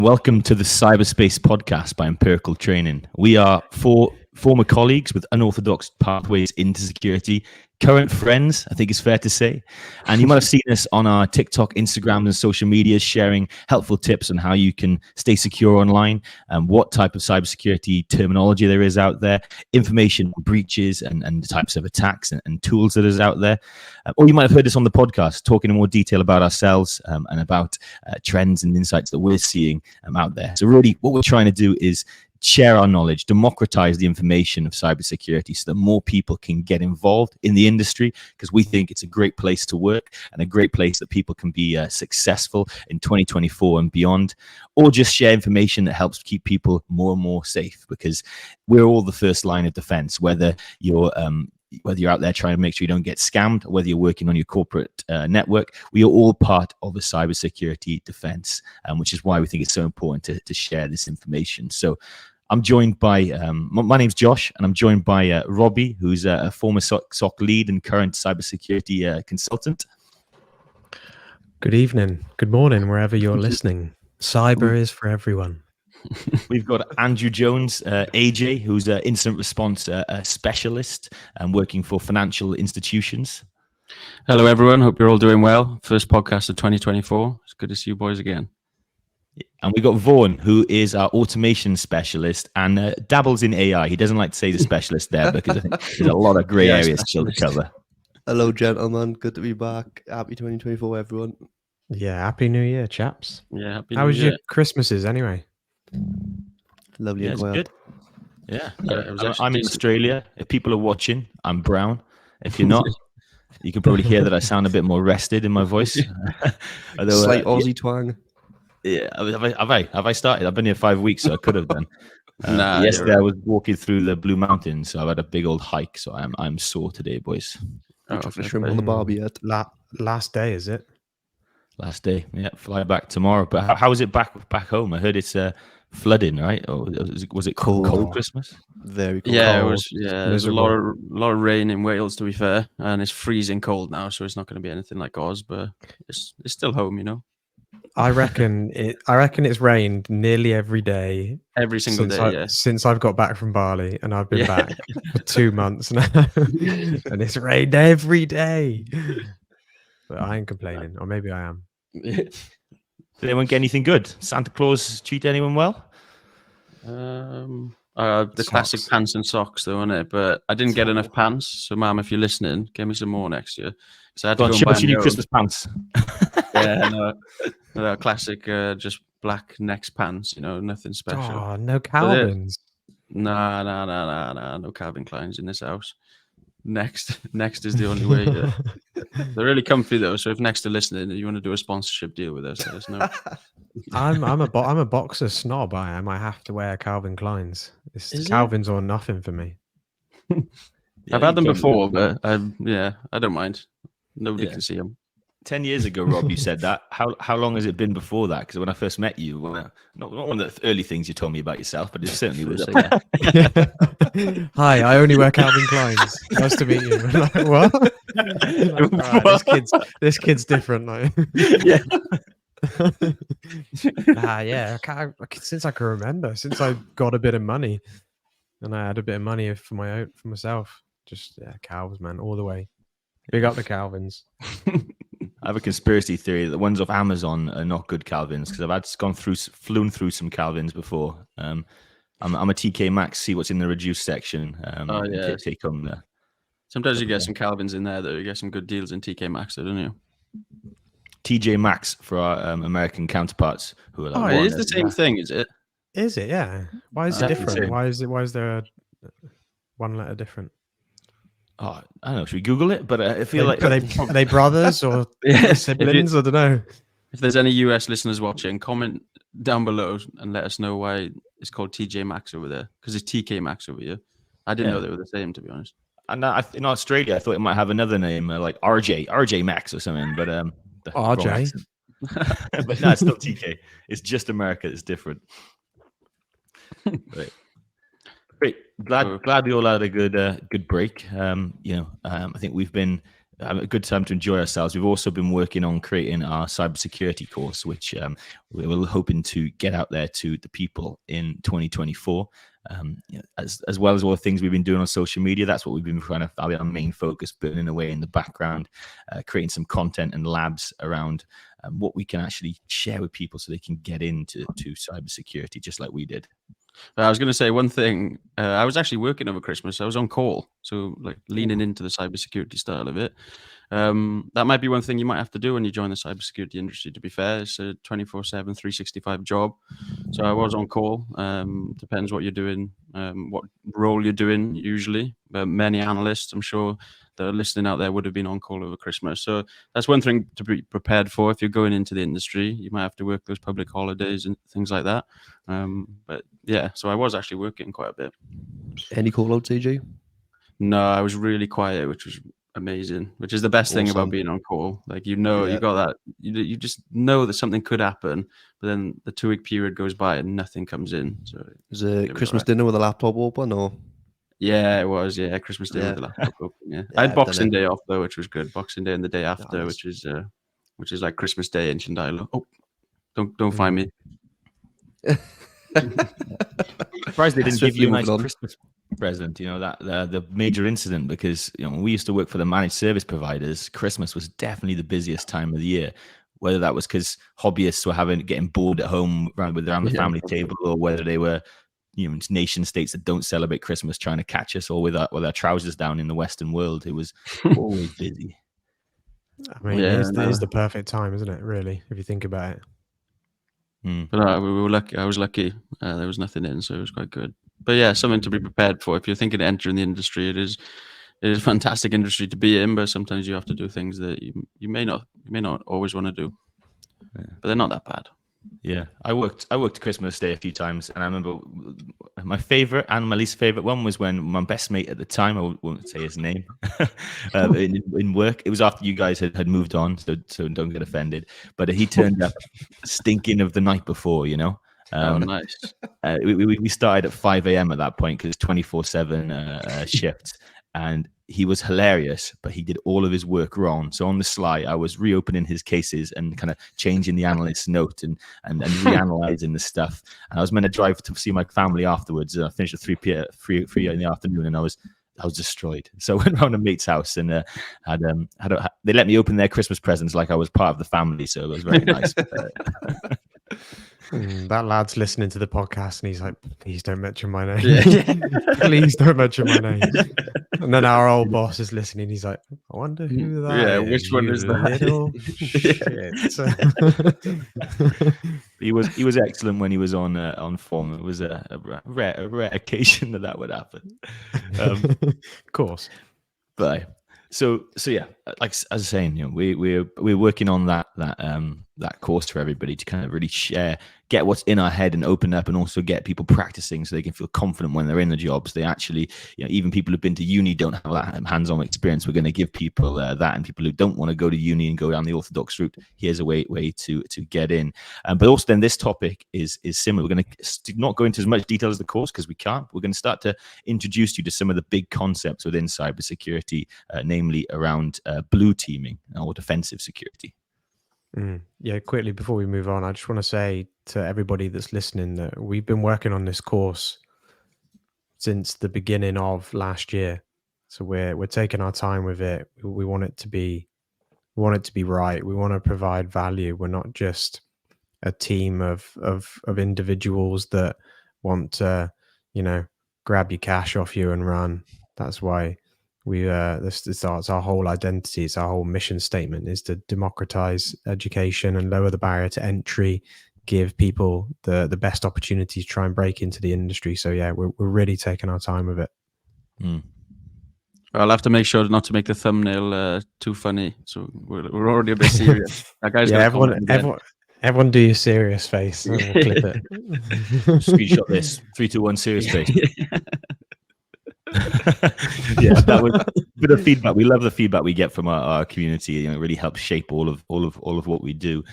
Welcome to the CyberSpace podcast by Empirical Training. We are four former colleagues with unorthodox pathways into security, current friends, I think it's fair to say. And you might have seen us on our TikTok, Instagram, and social media sharing helpful tips on how you can stay secure online, and what type of cybersecurity terminology there is out there, information breaches and the types of attacks and tools that is out there. Or you might have heard us on the podcast talking in more detail about ourselves and about trends and insights that we're seeing out there. So really what we're trying to do is share our knowledge, democratize the information of cybersecurity so that more people can get involved in the industry, because we think it's a great place to work and a great place that people can be successful in 2024 and beyond, or just share information that helps keep people more and more safe, because we're all the first line of defense, whether you're out there trying to make sure you don't get scammed, or whether you're working on your corporate network. We are all part of a cybersecurity defense, which is why we think it's so important to share this information. So I'm joined by, my name's Josh, and I'm joined by Robbie, who's a former SOC lead and current cybersecurity consultant. Good evening, good morning, wherever you're listening. Cyber is for everyone. We've got Andrew Jones, AJ, who's an incident response specialist and working for financial institutions. Hello, everyone. Hope you're all doing well. First podcast of 2024. It's good to see you boys again. And we've got Vaughan, who is our automation specialist and dabbles in AI. He doesn't like to say the specialist there because I think there's a lot of grey areas still to cover. Hello, gentlemen. Good to be back. Happy 2024, everyone. Yeah, Happy New Year, chaps. Yeah, happy How New was Year. your Christmases anyway? Lovely Yeah, and it's quiet. good. Yeah, it was actually I'm in decent. Australia. If people are watching, I'm brown. If you're not, you can probably hear that I sound a bit more rested in my voice. Although, Slight Aussie twang. Yeah, have I started? I've been here 5 weeks, so I could have done. Nah, yesterday you're I was walking through the Blue Mountains, so I've had a big old hike, so I'm sore today, boys. Not the fair shrimp play. on the barbie yet. Last day, is it? Last day, yeah, fly back tomorrow. But how is it back home? I heard it's flooding, right? Or was it cold Christmas? Very cold. Yeah, it Cold, was. Yeah, there's a lot of rain in Wales, to be fair, and it's freezing cold now, so it's not going to be anything like Oz, but it's still home, you know. I reckon it's rained nearly every day Every single day. since I've got back from Bali, and I've been back for 2 months now, and it's rained every day. But I ain't complaining, or maybe I am. Did anyone get anything good? Santa Claus treat anyone well? The classic pants and socks, though, isn't it? But I didn't get enough pants, so Mum, if you're listening, get me some more next year. So I had to go and buy show my you own. Christmas pants. Yeah, no, classic, just black next pants. You know, nothing special. Oh, no Calvins. Nah, no Calvin Kleins in this house. Next is the only way. Yeah. They're really comfy though. So if Next are listening, you want to do a sponsorship deal with us, let us know. I'm a boxer snob. I am. I have to wear Calvin Kleins. It's Calvin's or nothing for me. Yeah, I've had them you can- before, but I don't mind. Nobody Yeah. can see them. 10 years ago, Rob, you said that. How long has it been before that? Because when I first met you, not one of the early things you told me about yourself, but it certainly was. Hi, I only wear Calvin Kleins. Nice to meet you. Like, what? Like, right, this kid's different. Like. Yeah. Since I can remember, since I got a bit of money, and I had a bit of money for myself. Just Calvins, man, all the way. Big up the Calvins. I have a conspiracy theory that the ones off Amazon are not good Calvins, because I've flown through some Calvins before. I'm a TK Maxx, see what's in the reduced section. Take home there. Sometimes you get some Calvins in there, though. You get some good deals in TK Maxx, don't you? TJ Maxx for our American counterparts who are like, it is the same thing, is it? Is it? Yeah. Why is it Exactly different? Why is there one letter different? Oh, I don't know. Should we Google it? But I feel like are they brothers or siblings? I don't know. If there's any US listeners watching, comment down below and let us know why it's called TJ Maxx over there, because it's TK Maxx over here. I didn't know they were the same, to be honest. And in Australia, I thought it might have another name, like RJ Max or something. But RJ. But no, it's still TK. It's just America. It's different. Right. Great. Glad we all had a good break. I think we've been have a good time to enjoy ourselves. We've also been working on creating our cybersecurity course, which we're hoping to get out there to the people in 2024. As well as all the things we've been doing on social media. That's what we've been trying to have our main focus, burning away in the background, creating some content and labs around what we can actually share with people so they can get into cybersecurity just like we did. I was going to say one thing. I was actually working over Christmas. I was on call, so like leaning into the cybersecurity style of it. That might be one thing you might have to do when you join the cybersecurity industry. To be fair, it's a 24/7, 365 job. So I was on call. Depends what you're doing, what role you're doing usually. But many analysts, I'm sure, that are listening out there would have been on call over Christmas. So that's one thing to be prepared for. If you're going into the industry, you might have to work those public holidays and things like that. But yeah, so I was actually working quite a bit. Any call outs, AJ? No, I was really quiet, which was amazing, which is the best thing about being on call. Like, you know, you got that, you just know that something could happen, but then the 2-week period goes by and nothing comes in. So was it Christmas dinner with a laptop open, or? Yeah, it was. Yeah, Christmas dinner with the laptop open. Yeah, I had Boxing Day off though, which was good. Boxing Day and the day after, which is like Christmas Day in Chandilo. Oh, don't find me. Surprised they didn't give you a nice Christmas present, you know, that the major incident, because, you know, when we used to work for the managed service providers, Christmas was definitely the busiest time of the year, whether that was because hobbyists were getting bored at home around the family table, or whether they were, you know, nation states that don't celebrate Christmas trying to catch us all with our trousers down in the Western world. It was always busy. I mean, it is the perfect time, isn't it, really, if you think about it? But we were lucky. I was lucky. There was nothing in, so it was quite good. But yeah, something to be prepared for. If you're thinking of entering the industry, it is a fantastic industry to be in. But sometimes you have to do things that you may not always want to do. But they're not that bad. Yeah, I worked Christmas Day a few times, and I remember my favorite and my least favorite one was when my best mate at the time, I won't say his name, in work. It was after you guys had moved on, so don't get offended. But he turned up stinking of the night before, you know. Nice. We started at 5 a.m. at that point because 24/7 shifts, and he was hilarious, but he did all of his work wrong. So on the sly, I was reopening his cases and kind of changing the analyst's note and reanalyzing the stuff. And I was meant to drive to see my family afterwards. I finished at 3 in the afternoon, and I was destroyed. So I went around a mate's house and they let me open their Christmas presents like I was part of the family. So it was very nice. That lad's listening to the podcast and he's like, please don't mention my name. Please don't mention my name. And then our old boss is listening. He's like, I wonder who that is. Yeah, which one is that? Shit. He was excellent when he was on form. It was a rare occasion that would happen. Of course. But so yeah, like as I was saying, you know, we're working on that course for everybody to kind of really get what's in our head and open up, and also get people practicing so they can feel confident when they're in the jobs. They actually, you know, even people who've been to uni don't have that hands-on experience. We're going to give people that, and people who don't want to go to uni and go down the orthodox route, here's a way to get in. But also then this topic is similar. We're going to not go into as much detail as the course because we can't. We're going to start to introduce you to some of the big concepts within cybersecurity, namely around blue teaming or defensive security. Yeah, quickly before we move on, I just want to say to everybody that's listening that we've been working on this course since the beginning of last year. So we're taking our time with it. We want it to be right. We want to provide value. We're not just a team of individuals that want to, you know, grab your cash off you and run. That's why it's our whole identity. It's our whole mission statement is to democratize education and lower the barrier to entry, give people the best opportunity to try and break into the industry. So yeah, we're really taking our time with it. I'll have to make sure not to make the thumbnail too funny. So we're already a bit serious. That guy's everyone do your serious face. And we'll clip it. Screenshot this. 3, 2, 1, serious face. Yeah, that was a bit of feedback. We love the feedback we get from our community. You know, it really helps shape all of what we do.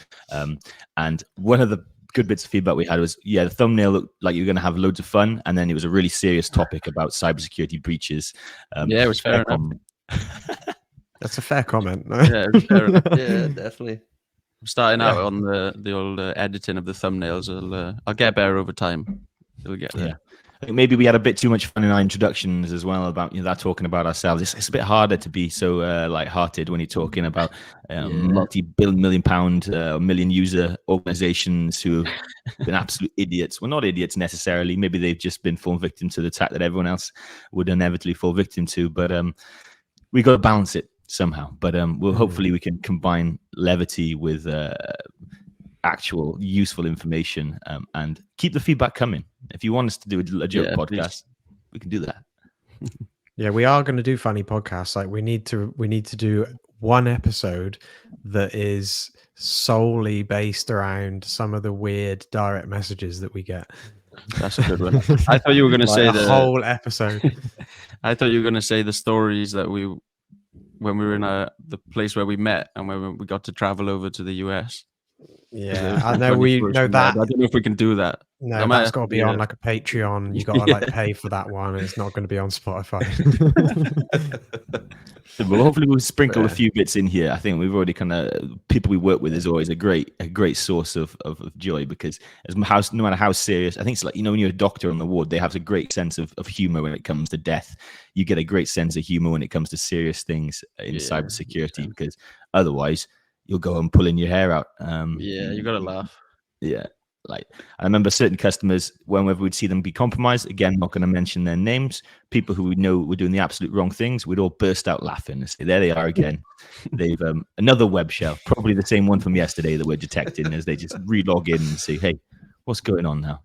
And one of the good bits of feedback we had was, the thumbnail looked like you were going to have loads of fun, and then it was a really serious topic about cybersecurity breaches. It was fair enough. That's a fair comment. Yeah, it's fair enough. Yeah, definitely. I'm starting out on the old editing of the thumbnails. I'll get better over time. It'll get there. Yeah. I think maybe we had a bit too much fun in our introductions as well about that talking about ourselves. It's a bit harder to be so light-hearted when you're talking about multi-million pound, million user organizations who have been absolute idiots. Well, not idiots necessarily. Maybe they've just been fallen victim to the attack that everyone else would inevitably fall victim to. But we got to balance it somehow. But hopefully we can combine levity with actual useful information and keep the feedback coming. If you want us to do a joke podcast, we can do that. Yeah, we are going to do funny podcasts. Like we need to do one episode that is solely based around some of the weird direct messages that we get. That's a good one. I thought you were going to say the whole episode. I thought you were going to say the stories that when we were in the place where we met and when we got to travel over to the US. Yeah, I know we know that. I don't know if we can do that. No, that's got to be on like a Patreon. You got to like pay for that one. It's not going to be on Spotify. Well, hopefully we'll sprinkle a few bits in here. I think we've already people we work with is always a great source of joy, because no matter how serious, I think it's like, when you're a doctor on the ward, they have a great sense of humor when it comes to death. You get a great sense of humor when it comes to serious things in cybersecurity, because otherwise you'll go and pulling your hair out. You got to laugh. Yeah. Like, I remember certain customers, whenever we'd see them be compromised, again, not going to mention their names, people who we know were doing the absolute wrong things, we'd all burst out laughing and say, there they are again. They've another web shell, probably the same one from yesterday that we're detecting, as they just re-log in and say, hey, what's going on now?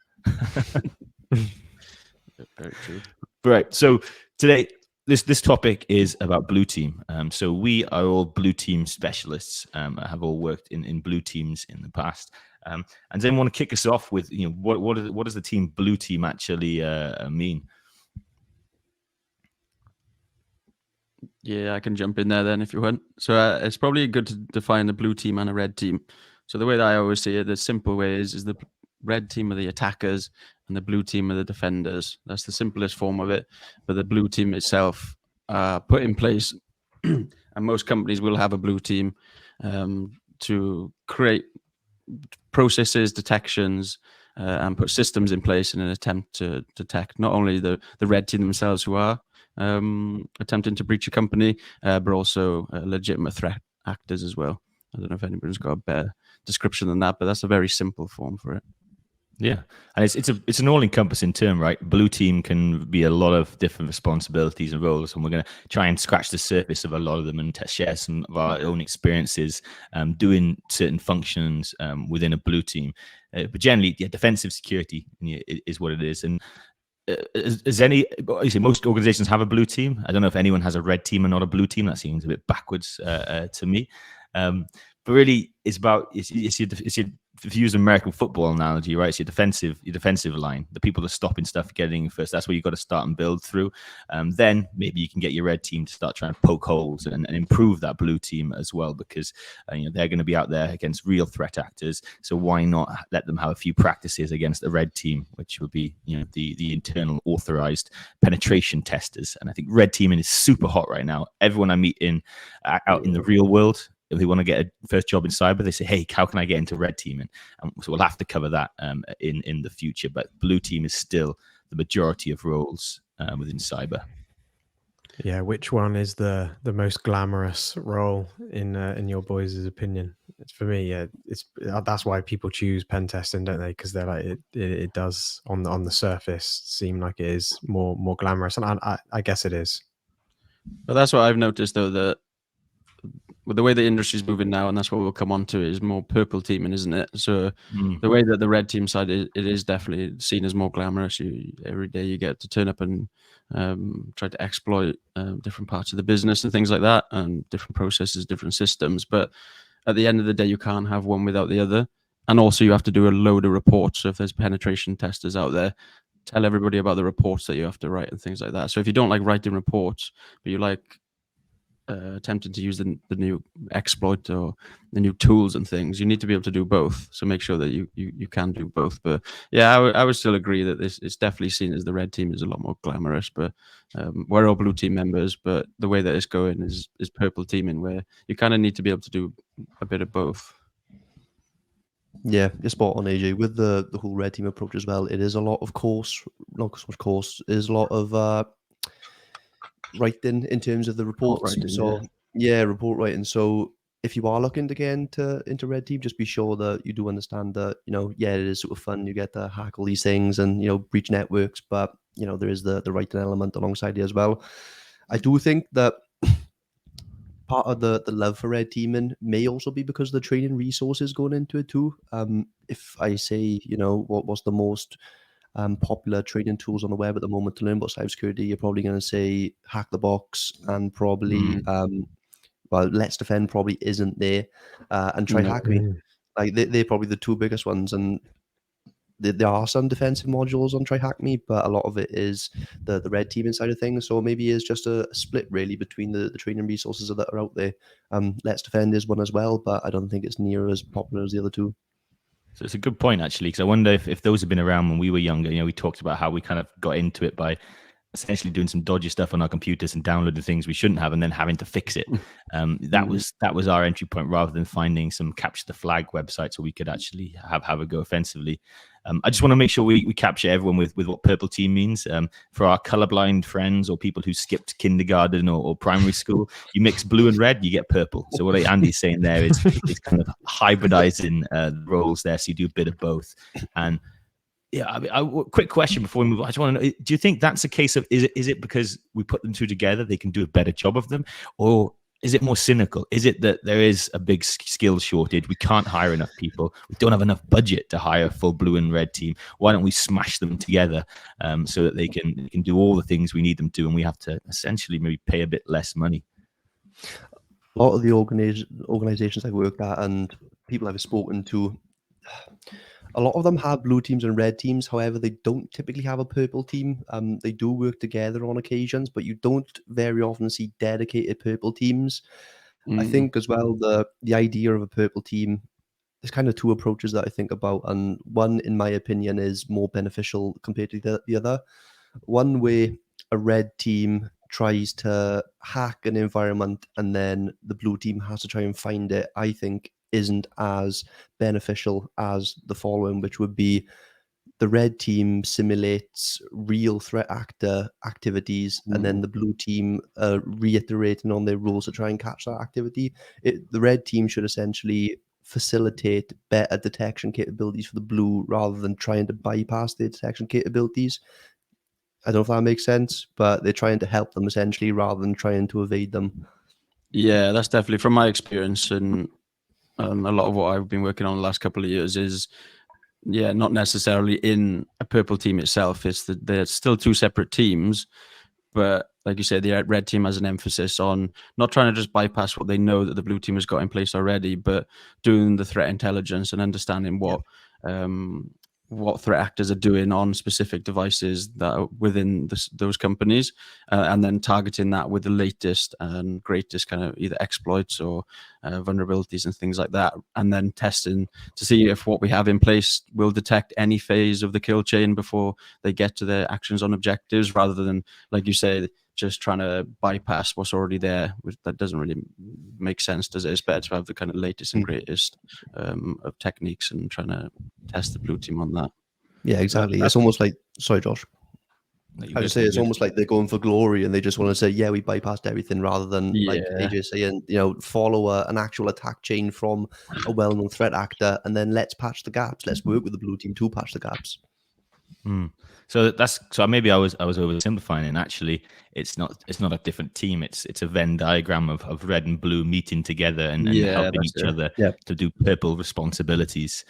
Very true. Right. So today, this topic is about blue team. So we are all blue team specialists. I have all worked in blue teams in the past. And then want to kick us off with, what does the team blue team actually mean? Yeah, I can jump in there then if you want. So it's probably good to define a blue team and a red team. So the way that I always see it, the simple way is the red team are the attackers and the blue team are the defenders. That's the simplest form of it. But the blue team itself put in place, and most companies will have a blue team to create processes, detections, and put systems in place in an attempt to detect not only the red team themselves who are attempting to breach a company, but also legitimate threat actors as well. I don't know if anybody's got a better description than that, but that's a very simple form for it. Yeah, and it's an all-encompassing term, right? Blue team can be a lot of different responsibilities and roles, and we're going to try and scratch the surface of a lot of them and share some of our own experiences doing certain functions within a blue team. But generally, defensive security is what it is. And most organizations have a blue team. I don't know if anyone has a red team and not a blue team. That seems a bit backwards to me. But really, it's about it's your if you use an American football analogy, right? It's your defensive line, the people that are stopping stuff getting first. That's where you've got to start and build through. Then maybe you can get your red team to start trying to poke holes and improve that blue team as well, because they're going to be out there against real threat actors. So why not let them have a few practices against the red team, which would be the internal authorized penetration testers. And I think red teaming is super hot right now. Everyone I meet out in the real world, if they want to get a first job in cyber, they say, hey, how can I get into red teaming? So we'll have to cover that in the future. But blue team is still the majority of roles within cyber. Yeah, which one is the most glamorous role in your boys' opinion? It's for me, that's why people choose pen testing, don't they? Because they're like it does on the surface seem like it is more glamorous, and I guess it is. But that's what I've noticed, though, that with the way the industry is moving now, and that's what we'll come on to, is more purple teaming, isn't it? So the way that the red team side it is definitely seen as more glamorous. Every day you get to turn up and try to exploit different parts of the business and things like that, and different processes, different systems. But at the end of the day, you can't have one without the other. And also you have to do a load of reports. So if there's penetration testers out there, tell everybody about the reports that you have to write and things like that. So if you don't like writing reports, but you like attempting to use the new exploit or the new tools and things, you need to be able to do both. So make sure that you can do both. But yeah, I would still agree that it's definitely seen as the red team is a lot more glamorous. But we're all blue team members. But the way that it's going is purple teaming, where you kind of need to be able to do a bit of both. Yeah, you're spot on, AJ. With the whole red team approach as well, it is a lot of not so much course, it is a lot of writing in terms of the reports. Writing, report writing. So if you are looking to get into red team, just be sure that you do understand that, it is sort of fun. You get to hack all these things and, breach networks, but, there is the writing element alongside it as well. I do think that part of the love for red teaming may also be because of the training resources going into it too. If I say, what was the most popular training tools on the web at the moment to learn about cybersecurity, you're probably going to say Hack the Box and probably, Let's Defend probably isn't there, and Try Hack Me. Like they're probably the two biggest ones, and there are some defensive modules on Try Hack Me, but a lot of it is the red teaming side of things. So maybe it's just a split really between the training resources that are out there. Let's Defend is one as well, but I don't think it's near as popular as the other two. So it's a good point, actually, because I wonder if those have been around when we were younger. We talked about how we kind of got into it by essentially doing some dodgy stuff on our computers and downloading things we shouldn't have and then having to fix it. That was our entry point, rather than finding some capture the flag websites where we could actually have a go offensively. I just want to make sure we capture everyone with what purple team means. For our colorblind friends or people who skipped kindergarten or primary school, you mix blue and red, you get purple. So what Andy's saying there is kind of hybridizing roles there, so you do a bit of both. And yeah, quick question before we move on. I just want to know, do you think that's a case of, is it because we put them two together, they can do a better job of them? Or is it more cynical? Is it that there is a big skills shortage? We can't hire enough people. We don't have enough budget to hire a full blue and red team. Why don't we smash them together so that they can do all the things we need them to, and we have to essentially maybe pay a bit less money? A lot of the organizations I've worked at and people I've spoken to, a lot of them have blue teams and red teams. However, they don't typically have a purple team. They do work together on occasions, but you don't very often see dedicated purple teams. I think as well, the idea of a purple team, there's kind of two approaches that I think about. And one, in my opinion, is more beneficial compared to the other. One way a red team tries to hack an environment and then the blue team has to try and find it, I think isn't as beneficial as the following, which would be the red team simulates real threat actor activities, and then the blue team reiterating on their rules to try and catch that activity. The red team should essentially facilitate better detection capabilities for the blue rather than trying to bypass their detection capabilities. I don't know if that makes sense, but they're trying to help them essentially rather than trying to evade them. Yeah, that's definitely from my experience, and a lot of what I've been working on the last couple of years is, not necessarily in a purple team itself. It's that they're still two separate teams, but like you said, the red team has an emphasis on not trying to just bypass what they know that the blue team has got in place already, but doing the threat intelligence and understanding what threat actors are doing on specific devices that are within those companies, and then targeting that with the latest and greatest kind of either exploits or vulnerabilities and things like that, and then testing to see if what we have in place will detect any phase of the kill chain before they get to their actions on objectives, rather than, like you say, just trying to bypass what's already there. That doesn't really make sense, does it? It's better to have the kind of latest and greatest of techniques and trying to test the blue team on that. Yeah, exactly. It's almost like, sorry, Josh. I would say it's almost like they're going for glory and they just want to say, yeah, we bypassed everything, rather than like AJ saying, follow an actual attack chain from a well-known threat actor, and then let's patch the gaps. Let's work with the blue team to patch the gaps. So maybe I was oversimplifying it. And actually, it's not a different team. It's a Venn diagram of red and blue meeting together and helping each other to do purple responsibilities.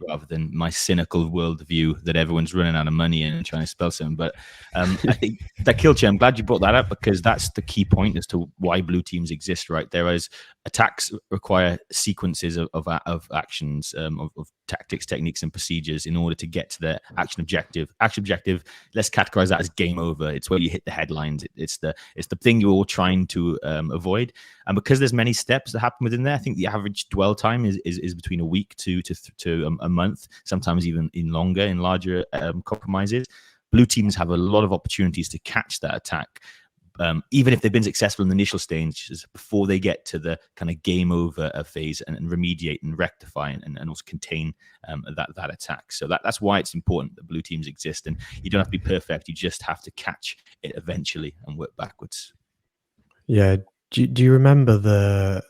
rather than my cynical worldview that everyone's running out of money and trying to spell something. But I think that kill chain, I'm glad you brought that up, because that's the key point as to why blue teams exist, right? There is attacks require sequences of actions, of tactics, techniques, and procedures in order to get to the action objective. Action objective, let's categorize that as game over. It's where you hit the headlines. It's the thing you're all trying to avoid. And because there's many steps that happen within there, I think the average dwell time is between a week to a month, sometimes even in longer, in larger compromises. Blue teams have a lot of opportunities to catch that attack, even if they've been successful in the initial stages, before they get to the kind of game over phase and remediate and rectify and also contain that attack. So that's why it's important that blue teams exist. And you don't have to be perfect. You just have to catch it eventually and work backwards. Yeah. Do you remember the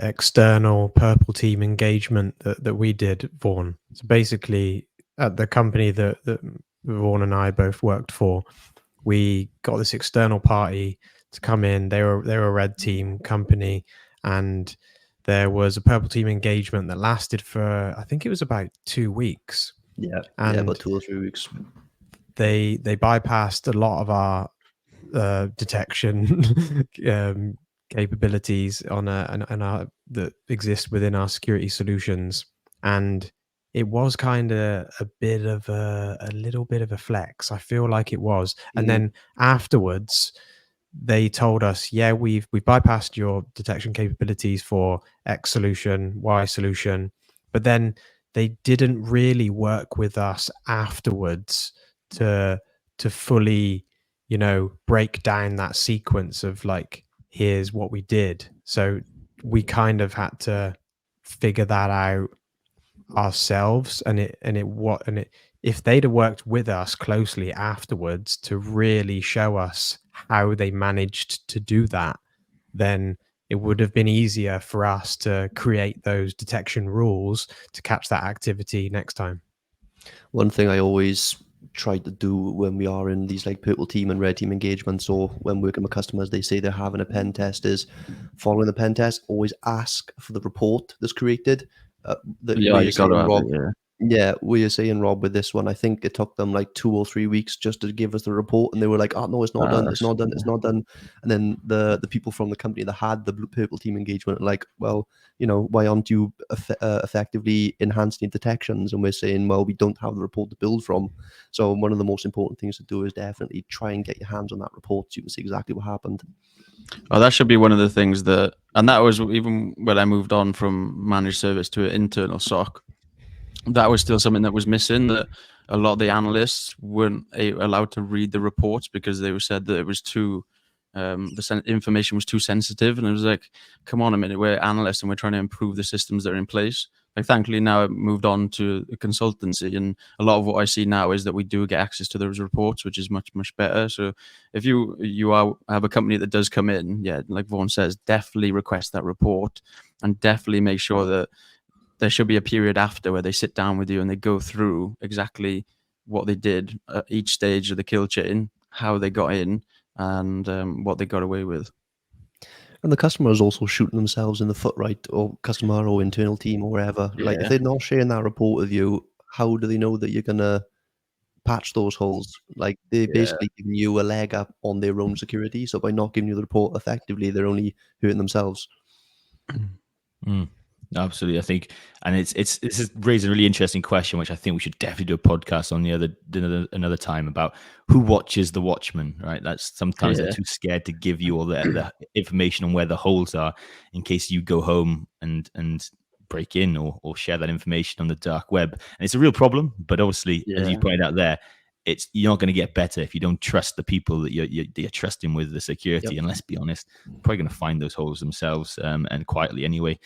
external purple team engagement that we did, Vaughan? So basically, at the company that Vaughan and I both worked for, we got this external party to come in. They were a red team company, and there was a purple team engagement that lasted for, I think it was about 2 weeks. Yeah, And about 2 or 3 weeks. They bypassed a lot of our detection capabilities on our that exist within our security solutions, and it was kind of a little bit of a flex. I feel like it was. And then afterwards, they told us, yeah, we've bypassed your detection capabilities for X solution, Y solution, but then they didn't really work with us afterwards to fully, break down that sequence of like, here's what we did. So we kind of had to figure that out ourselves, if they'd have worked with us closely afterwards to really show us how they managed to do that, then it would have been easier for us to create those detection rules to catch that activity next time. One thing I always try to do when we are in these like purple team and red team engagements, or when working with customers, they say they're having a pen test, is following the pen test, always ask for the report that's created. What you're saying, Rob, with this one, I think it took them like 2 or 3 weeks just to give us the report, and they were like, "Oh no, it's not done. It's not done. It's not done." And then the people from the company that had the purple team engagement are like, "Well, why aren't you effectively enhancing detections?" And we're saying, "Well, we don't have the report to build from." So one of the most important things to do is definitely try and get your hands on that report so you can see exactly what happened. Oh, that should be one of the things and that was even when I moved on from managed service to an internal SOC. That was still something that was missing, that a lot of the analysts weren't allowed to read the reports because they were said that it was too, information was too sensitive. And it was like, come on a minute, we're analysts and we're trying to improve the systems that are in place. Like, thankfully now I've moved on to a consultancy, and a lot of what I see now is that we do get access to those reports, which is much, much better. So if you have a company that does come in, yeah, like Vaughan says, definitely request that report, and definitely make sure that there should be a period after where they sit down with you and they go through exactly what they did at each stage of the kill chain, how they got in, and what they got away with. And the customer is also shooting themselves in the foot, right? Or customer or internal team or wherever. Yeah. Like, if they're not sharing that report with you, how do they know that you're going to patch those holes? Like, they're basically giving you a leg up on their own security. So by not giving you the report effectively, they're only hurting themselves. Absolutely, I think, and this is raising a really interesting question, which I think we should definitely do a podcast on another time about who watches the watchman, right? That's sometimes they're too scared to give you all the information on where the holes are, in case you go home and break in or share that information on the dark web. And it's a real problem, but obviously, as you pointed out there, you're not going to get better if you don't trust the people that you're trusting with the security. Yep. And let's be honest, probably going to find those holes themselves, and quietly anyway.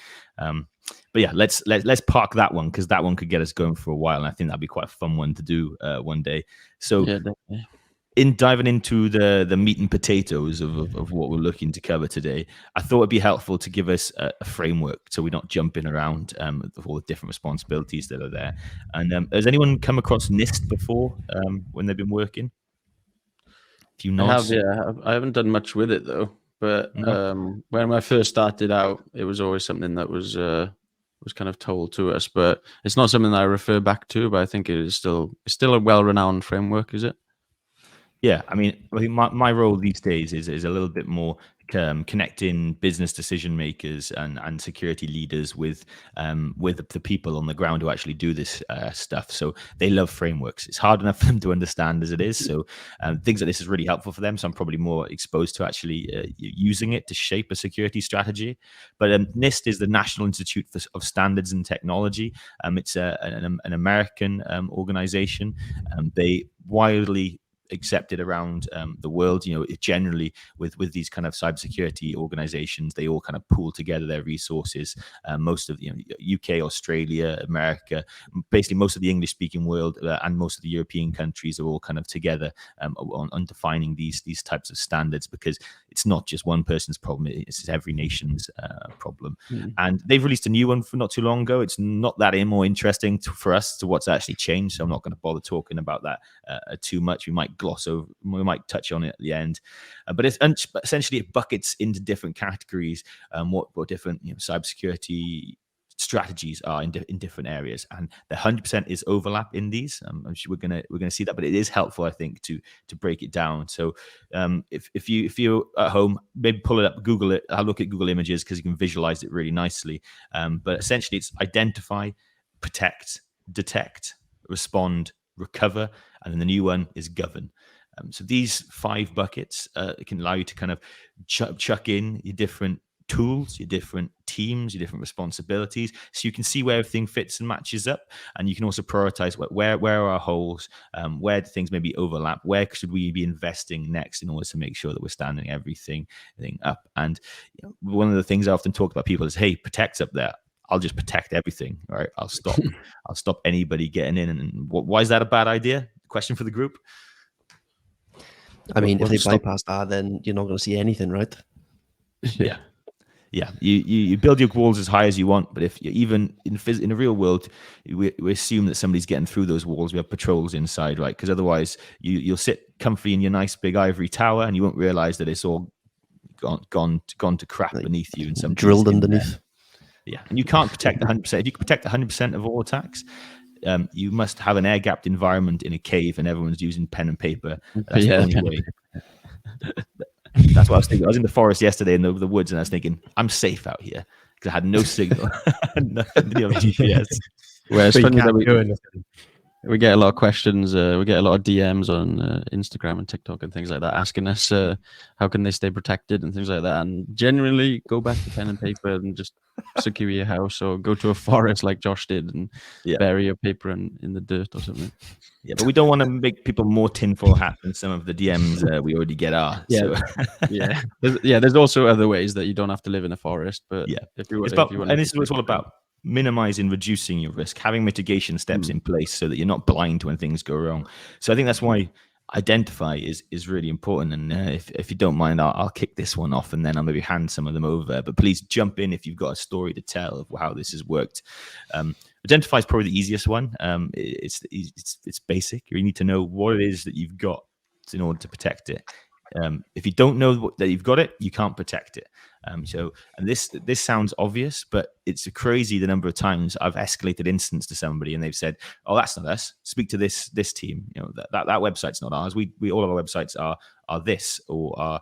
But yeah, let's park that one, because that one could get us going for a while, and I think that'd be quite a fun one to do one day. So in diving into the meat and potatoes of what we're looking to cover today, I thought it'd be helpful to give us a framework so we're not jumping around with all the different responsibilities that are there. And has anyone come across NIST before when they've been working? A few nods? I have, yeah. I haven't done much with it though. But when I first started out, it was always something that was was kind of told to us, but it's not something that I refer back to. But I think it's still a well-renowned framework, is it? Yeah, I mean, I think my role these days is a little bit more connecting business decision makers and security leaders with the people on the ground who actually do this stuff. So they love frameworks. It's hard enough for them to understand as it is. So things like this is really helpful for them. So I'm probably more exposed to actually using it to shape a security strategy. But NIST is the National Institute of Standards and Technology. It's an American organization. They widely accepted around the world. Generally with these kind of cybersecurity organizations, they all kind of pool together their resources. Most of the UK, Australia, America, basically most of the English speaking world and most of the European countries are all kind of together on defining these types of standards, because it's not just one person's problem, it's every nation's problem. And they've released a new one for not too long ago. It's not that more interesting for us to what's actually changed, so I'm not going to bother talking about that too much. We might gloss over, we might touch on it at the end, but it's essentially it buckets into different categories what different cybersecurity strategies are in different areas, and the 100% is overlap in these. I'm sure we're gonna see that, but it is helpful, I think, to break it down. So if you're at home, maybe pull it up, Google it. I'll look at Google Images because you can visualize it really nicely. But essentially, it's identify, protect, detect, respond, recover, and then the new one is govern. So these 5 buckets can allow you to kind of chuck in your different tools, your different teams, your different responsibilities, so you can see where everything fits and matches up, and you can also prioritize where are our holes, where things maybe overlap, where should we be investing next in order to make sure that we're standing everything up. And one of the things I often talk about people is, hey, protect's up there, I'll just protect everything, right? I'll stop anybody getting in. And why is that a bad idea? Question for the group. I mean, if they bypass that, then you're not going to see anything, right? Yeah, you build your walls as high as you want, but if you even in the real world, we assume that somebody's getting through those walls. We have patrols inside, right? Because otherwise, you'll sit comfy in your nice big ivory tower, and you won't realize that it's all gone to crap beneath you and some drilled underneath. Yeah, and you can't protect 100%. If you can protect 100% of all attacks, you must have an air-gapped environment in a cave, and everyone's using pen and paper. That's the only way. That's what I was thinking. I was in the forest yesterday in the woods, and I was thinking, I'm safe out here because I had no signal, no GPS. Well, it's funny that we get a lot of questions. We get a lot of DMs on Instagram and TikTok and things like that, asking us how can they stay protected and things like that. And generally, go back to pen and paper and just secure your house, or go to a forest like Josh did and bury your paper in the dirt or something. Yeah, but we don't want to make people more tinfoil hat than some of the DMs we already get are. Yeah, so. There's also other ways that you don't have to live in a forest. But if you want, and this is what it's all about: minimizing, reducing your risk, having mitigation steps in place so that you're not blind when things go wrong. So I think that's why identify is really important. And if you don't mind, I'll kick this one off, and then I'll maybe hand some of them over. But please jump in if you've got a story to tell of how this has worked. Identify is probably the easiest one. It's basic. You need to know what it is that you've got in order to protect it. If you don't know that you've got it, you can't protect it. And this sounds obvious, but it's crazy the number of times I've escalated incidents to somebody and they've said, "Oh, that's not us. Speak to this team. That website's not ours. We all of our websites are this, or are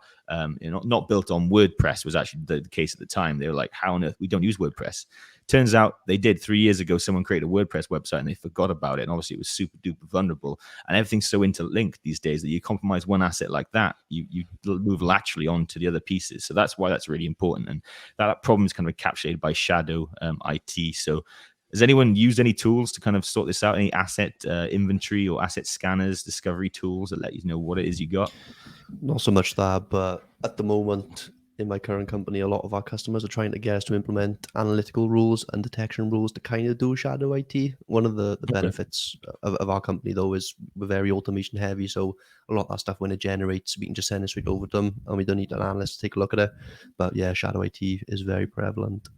not built on WordPress." Was actually the case at the time. They were like, "How on earth? We don't use WordPress." Turns out they did 3 years ago. Someone created a WordPress website and they forgot about it. And obviously it was super duper vulnerable. And everything's so interlinked these days that you compromise one asset like that, you move laterally on to the other pieces. So that's why that's really important. And that problem is kind of encapsulated by shadow IT. So has anyone used any tools to kind of sort this out? Any asset inventory or asset scanners, discovery tools that let you know what it is you got? Not so much that, but at the moment, in my current company, a lot of our customers are trying to get us to implement analytical rules and detection rules to kind of do shadow IT. One of the benefits of our company, though, is we're very automation heavy. So a lot of that stuff, when it generates, we can just send it straight over to them, and we don't need an analyst to take a look at it. But yeah, shadow IT is very prevalent.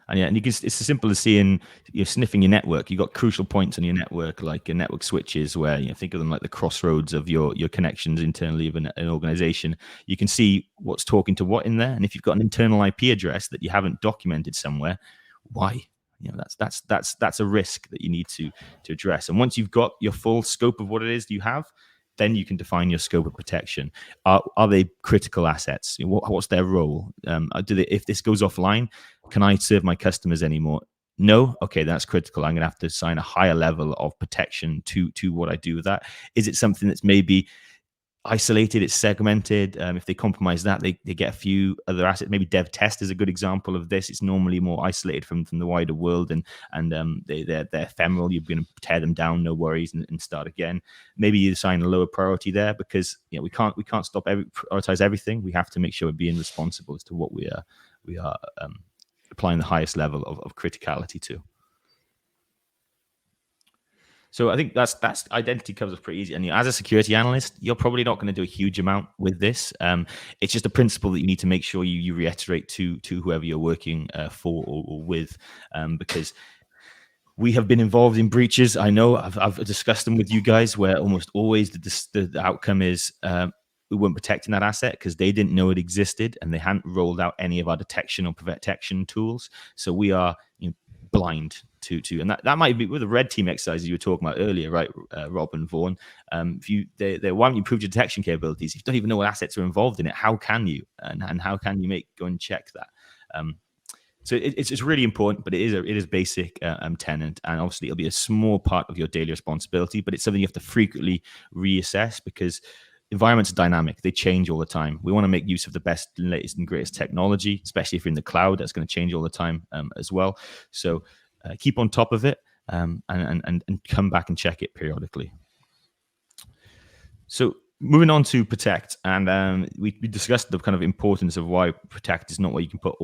And it's as simple as seeing, you're sniffing your network. You've got crucial points on your network, like your network switches, where think of them like the crossroads of your connections internally of an organization. You can see what's talking to what in there. And if you've got an internal IP address that you haven't documented somewhere, why? That's a risk that you need to address. And once you've got your full scope of what it is you have, then you can define your scope of protection. Are they critical assets? What's their role? If this goes offline, can I serve my customers anymore? No? Okay, that's critical. I'm going to have to assign a higher level of protection to what I do with that. Is it something that's maybe isolated, it's segmented? If they compromise that, they get a few other assets. Maybe dev test is a good example of this. It's normally more isolated from the wider world, and they're ephemeral. You're going to tear them down, no worries, and start again. Maybe you assign a lower priority there, because we can't prioritize everything. We have to make sure we're being responsible as to what we are applying the highest level of criticality to. So I think that's identity covers pretty easy. And as a security analyst, you're probably not going to do a huge amount with this. It's just a principle that you need to make sure you reiterate to whoever you're working for or with, because we have been involved in breaches. I know I've discussed them with you guys, where almost always the outcome is we weren't protecting that asset because they didn't know it existed and they hadn't rolled out any of our detection or protection tools. So we are blind to and that might be with the red team exercises you were talking about earlier, right, Rob and Vaughan? Why haven't you improved your detection capabilities? If you don't even know what assets are involved in it, how can you? And how can you go and check that? So it's really important, but it is basic tenet, and obviously it'll be a small part of your daily responsibility, but it's something you have to frequently reassess, because environments are dynamic. They change all the time. We want to make use of the best, latest and greatest technology, especially if you're in the cloud. That's going to change all the time as well. So keep on top of it and come back and check it periodically. So moving on to protect, and we discussed the kind of importance of why protect is not where you can't put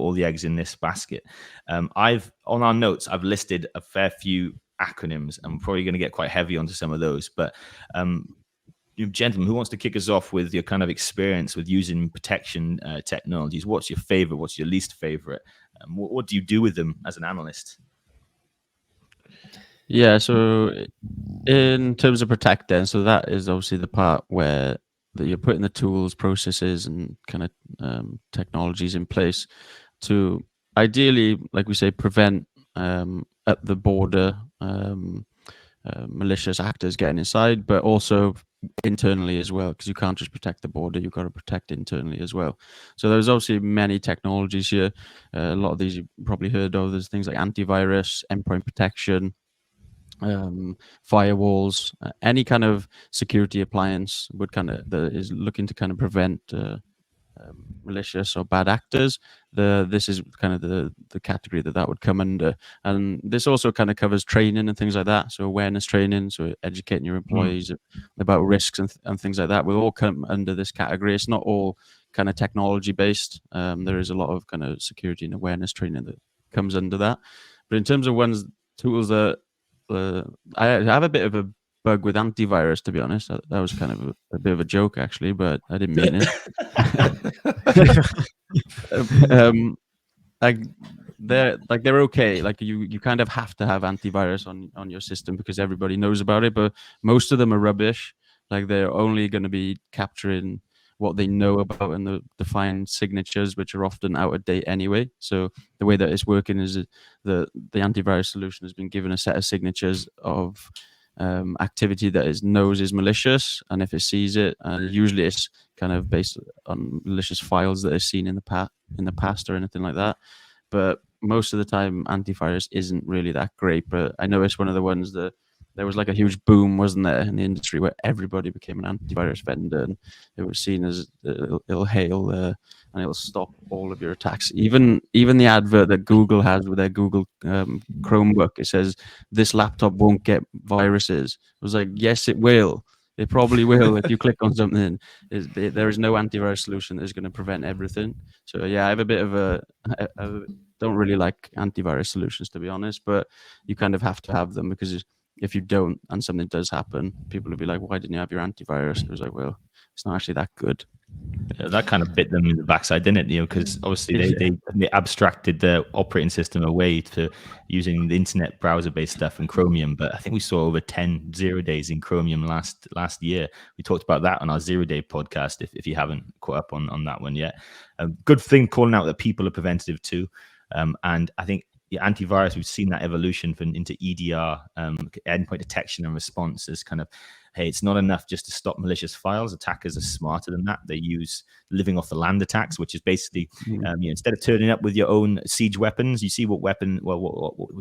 all the eggs in this basket. On our notes, I've listed a fair few acronyms. I'm probably going to get quite heavy onto some of those, but gentlemen, who wants to kick us off with your kind of experience with using protection technologies? What's your favorite? What's your least favorite? What do you do with them as an analyst? Yeah, so in terms of protect, then, so that is obviously the part where you're putting the tools, processes, and kind of technologies in place to ideally, like we say, prevent at the border malicious actors getting inside, but also internally as well, because you can't just protect the border, you've got to protect internally as well. So there's obviously many technologies here. A lot of these you've probably heard of. There's things like antivirus, endpoint protection, firewalls, any kind of security appliance that is looking to kind of prevent malicious or bad actors. This is kind of the category that would come under, and this also kind of covers training and things like that. So awareness training, so educating your employees about risks and things like that will all come under this category. It's not all kind of technology based. There is a lot of kind of security and awareness training that comes under that. But in terms of tools that I have a bit of a bug with antivirus, to be honest. That was kind of a bit of a joke, actually, but I didn't mean it. They're okay. Like you kind of have to have antivirus on your system because everybody knows about it, but most of them are rubbish. Like they're only going to be capturing what they know about and the defined signatures, which are often out of date anyway. So the way that it's working is the antivirus solution has been given a set of signatures of activity that it knows is malicious, and if it sees it, usually it's kind of based on malicious files that are seen in the past or anything like that. But most of the time, antivirus isn't really that great. But I know it's one of the ones that there was like a huge boom, wasn't there, in the industry where everybody became an antivirus vendor, and it was seen as it'll hail and it'll stop all of your attacks. Even the advert that Google has with their Google Chromebook, it says this laptop won't get viruses. It was like, yes, it will. It probably will if you click on something. There is no antivirus solution that is going to prevent everything. So yeah, I have a bit of I don't really like antivirus solutions, to be honest, but you kind of have to have them because if you don't and something does happen, people will be like, why didn't you have your antivirus? It was like, well, it's not actually that good. Yeah, that kind of bit them in the backside, didn't it? Because obviously they abstracted the operating system away to using the internet browser-based stuff and Chromium. But I think we saw over 10 0 days in Chromium last year. We talked about that on our 0 Day podcast. If you haven't caught up on that one yet, good thing calling out that people are preventative too. And I think antivirus, we've seen that evolution into EDR, endpoint detection and response, as kind of, hey, it's not enough just to stop malicious files. Attackers are smarter than that. They use living off the land attacks, which is basically, instead of turning up with your own siege weapons, you see what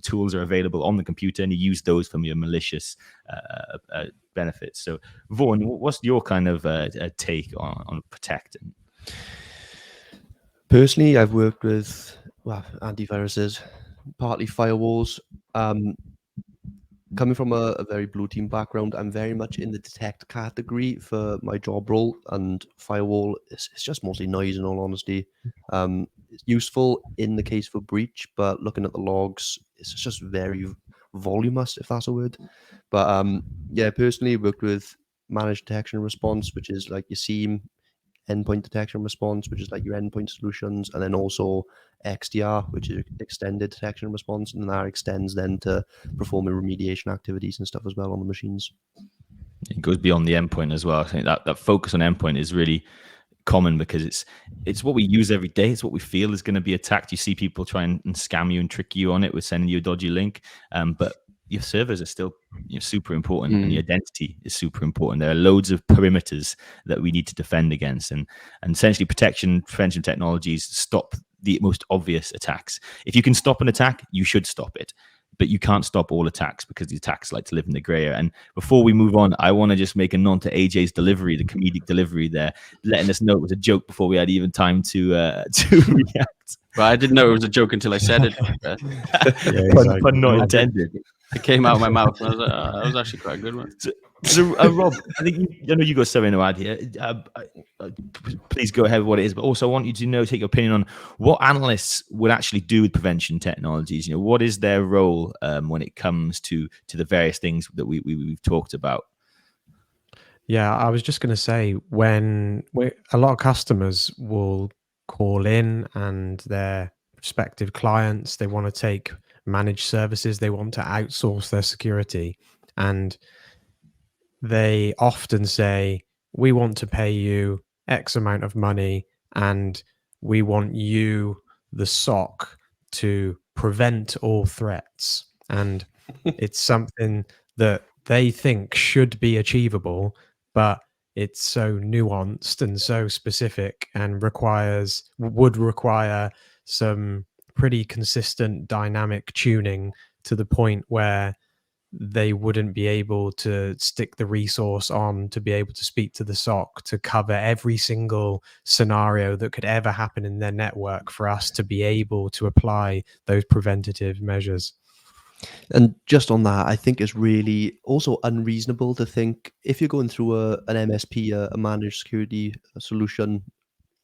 tools are available on the computer, and you use those for your malicious benefits. So, Vaughan, what's your kind of take on protecting? Personally, I've worked with antiviruses, partly firewalls. Coming from a very blue team background, I'm very much in the detect category for my job role, and firewall is just mostly noise, in all honesty. It's useful in the case for breach, but looking at the logs, it's just very voluminous, if that's a word. But yeah, personally worked with managed detection and response, which is like your SIEM, endpoint detection and response, which is like your endpoint solutions, and then also XDR, which is extended detection and response, and that extends then to performing remediation activities and stuff as well on the machines. It goes beyond the endpoint as well. I think that focus on endpoint is really common because it's what we use every day. It's what we feel is going to be attacked. You see people try and scam you and trick you on it with sending you a dodgy link, but your servers are still super important, and your identity is super important. There are loads of perimeters that we need to defend against, and essentially prevention technologies stop the most obvious attacks. If you can stop an attack, you should stop it, but you can't stop all attacks because the attacks like to live in the grey area. And before we move on, I want to just make a nod to AJ's delivery, the comedic delivery there, letting us know it was a joke before we had even time to react. Well, I didn't know it was a joke until I said it. But not intended. It came out of my mouth. And I was like, that was actually quite a good one. So Rob, I think I know you got something to add here. Please go ahead with what it is, but also I want you to take your opinion on what analysts would actually do with prevention technologies. What is their role when it comes to the various things that we've talked about? Yeah, I was just going to say, when a lot of customers will call in and their prospective clients, they want to take managed services, they want to outsource their security, and they often say, we want to pay you X amount of money, and we want you, the SOC, to prevent all threats. And it's something that they think should be achievable, but it's so nuanced and so specific, and would require some pretty consistent dynamic tuning to the point where they wouldn't be able to stick the resource on to be able to speak to the SOC to cover every single scenario that could ever happen in their network for us to be able to apply those preventative measures. And just on that, I think it's really also unreasonable to think if you're going through an MSP, a managed security solution,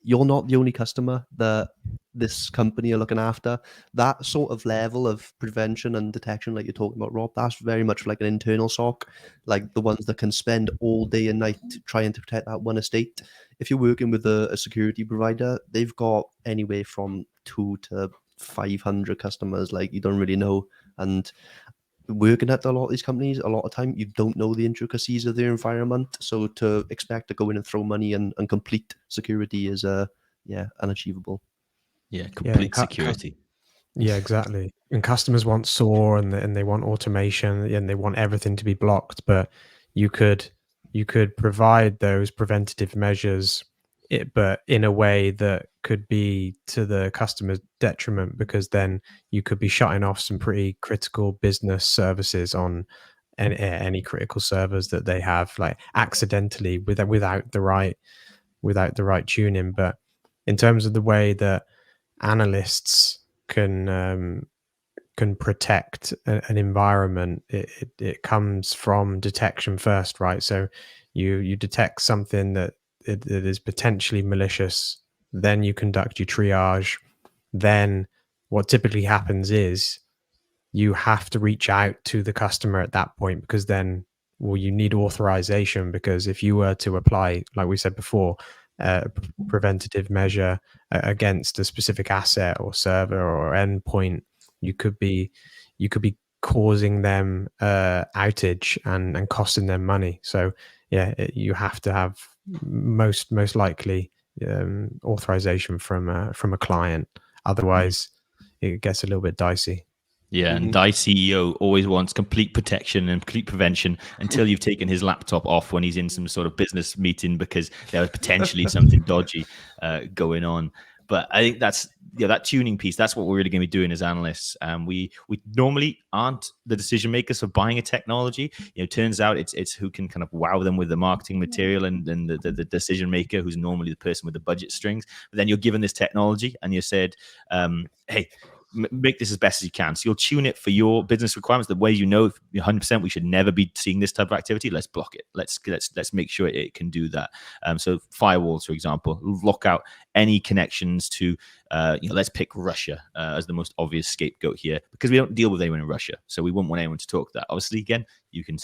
you're not the only customer that this company are looking after. That sort of level of prevention and detection, like you're talking about, Rob, that's very much like an internal SOC, like the ones that can spend all day and night trying to protect that one estate. If you're working with a security provider, they've got anywhere from 2 to 500 customers, like you don't really know. And working at a lot of these companies, a lot of time you don't know the intricacies of their environment, so to expect to go in and throw money and complete security is unachievable. Complete security. Yeah, exactly. And customers want SOAR, and they want automation, and they want everything to be blocked, but you could provide those preventative measures, but in a way that could be to the customer's detriment, because then you could be shutting off some pretty critical business services on any critical servers that they have, like accidentally without the right tuning. But in terms of the way that analysts can protect an environment, it comes from detection first, right? So you detect something that is potentially malicious, then you conduct your triage. Then what typically happens is you have to reach out to the customer at that point, because then, you need authorization, because if you were to apply, like we said before, a preventative measure against a specific asset or server or endpoint, you could be causing them outage and costing them money. So yeah, you have to have most likely authorization from a client. Otherwise, it gets a little bit dicey. Yeah, and Die CEO always wants complete protection and complete prevention until you've taken his laptop off when he's in some sort of business meeting because there was potentially something dodgy going on. But I think that's that tuning piece. That's what we're really going to be doing as analysts. We normally aren't the decision makers for buying a technology. It turns out it's who can kind of wow them with the marketing material and the decision maker who's normally the person with the budget strings. But then you're given this technology and you said, hey, make this as best as you can. So you'll tune it for your business requirements. The way 100% we should never be seeing this type of activity. Let's block it. Let's make sure it can do that. So firewalls, for example, lock out any connections to. Let's pick Russia as the most obvious scapegoat here because we don't deal with anyone in Russia, so we wouldn't want anyone to talk that. Obviously, again, you can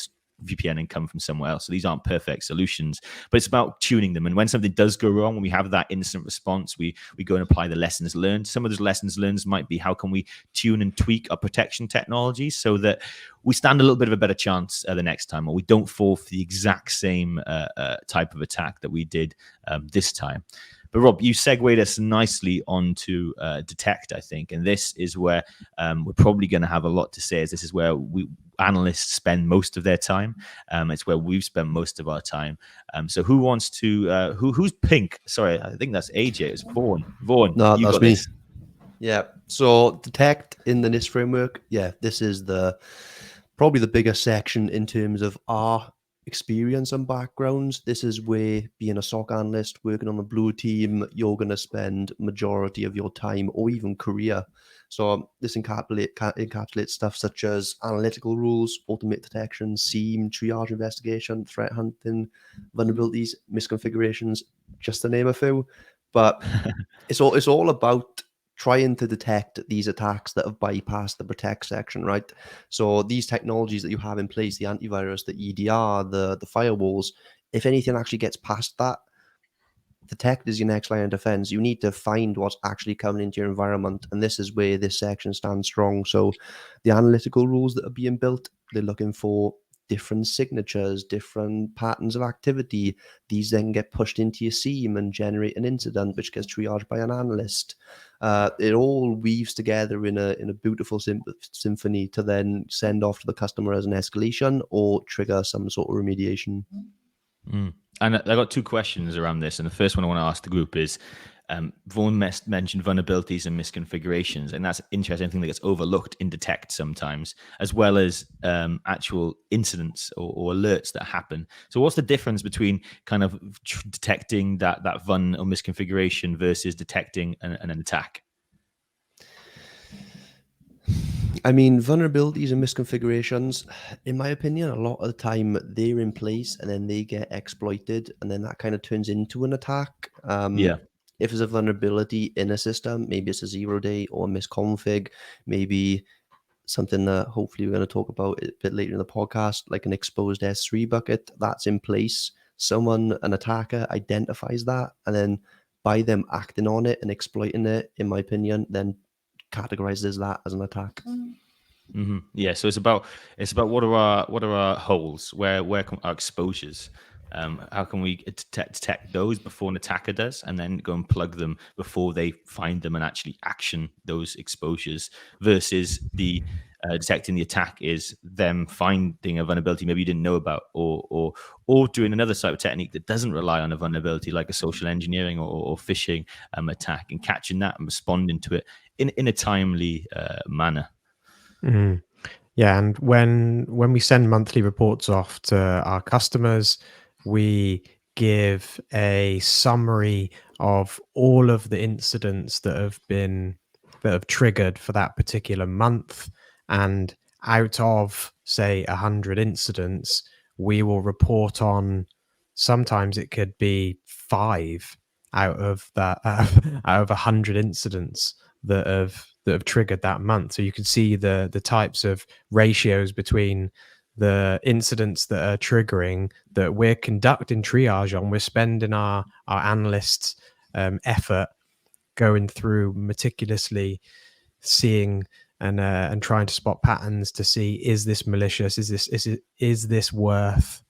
VPN and come from somewhere else. So these aren't perfect solutions, but it's about tuning them. And when something does go wrong, when we have that instant response, we go and apply the lessons learned. Some of those lessons learned might be how can we tune and tweak our protection technologies so that we stand a little bit of a better chance the next time, or we don't fall for the exact same type of attack that we did this time. But Rob, you segued us nicely onto detect, I think, and this is where we're probably going to have a lot to say. As this is where analysts spend most of their time. It's where we've spent most of our time. So who wants to? Who's pink? Sorry, I think that's AJ. It's Vaughan. Vaughan, No, you that's got me. this. Yeah. So detect in the NIST framework. Yeah, this is probably the biggest section in terms of our experience and backgrounds. This is where, being a SOC analyst working on the blue team, you're going to spend majority of your time or even career. So this encapsulates stuff such as analytical rules, automated detection, SIEM, triage investigation, threat hunting, vulnerabilities, misconfigurations, just to name a few. But it's all about trying to detect these attacks that have bypassed the protect section, right? So these technologies that you have in place, the antivirus, the EDR, the firewalls, if anything actually gets past that, detect is your next line of defense. You need to find what's actually coming into your environment. And this is where this section stands strong. So the analytical rules that are being built, they're looking for different signatures, different patterns of activity. These then get pushed into your SIEM and generate an incident, which gets triaged by an analyst. It all weaves together in a beautiful symphony to then send off to the customer as an escalation or trigger some sort of remediation. And I got two questions around this. And the first one I want to ask the group is, Vaughan mentioned vulnerabilities and misconfigurations, and that's interesting thing that gets overlooked in detect sometimes, as well as actual incidents or alerts that happen. So what's the difference between kind of detecting that vuln or misconfiguration versus detecting an attack? I mean, vulnerabilities and misconfigurations, in my opinion, a lot of the time they're in place and then they get exploited, and then that kind of turns into an attack. If there's a vulnerability in a system, maybe it's a 0-day or a misconfig, maybe something that hopefully we're going to talk about a bit later in the podcast, like an exposed S3 bucket that's in place. An attacker identifies that, and then by them acting on it and exploiting it, in my opinion, then categorizes that as an attack. Mm-hmm. Yeah, so it's about what are our holes, where come our exposures, how can we detect those before an attacker does, and then go and plug them before they find them and actually action those exposures, versus the detecting the attack is them finding a vulnerability maybe you didn't know about, or doing another type of technique that doesn't rely on a vulnerability, like a social engineering or phishing attack, and catching that and responding to it in a timely manner. Mm-hmm. Yeah, and when we send monthly reports off to our customers, we give a summary of all of the incidents that have triggered for that particular month, and out of, say, 100 incidents, we will report on, sometimes it could be 5 out of 100 incidents that have triggered that month. So you can see the types of ratios between the incidents that are triggering, that we're conducting triage on. We're spending our analysts' effort going through meticulously, seeing and trying to spot patterns to see, is this malicious? Is this worth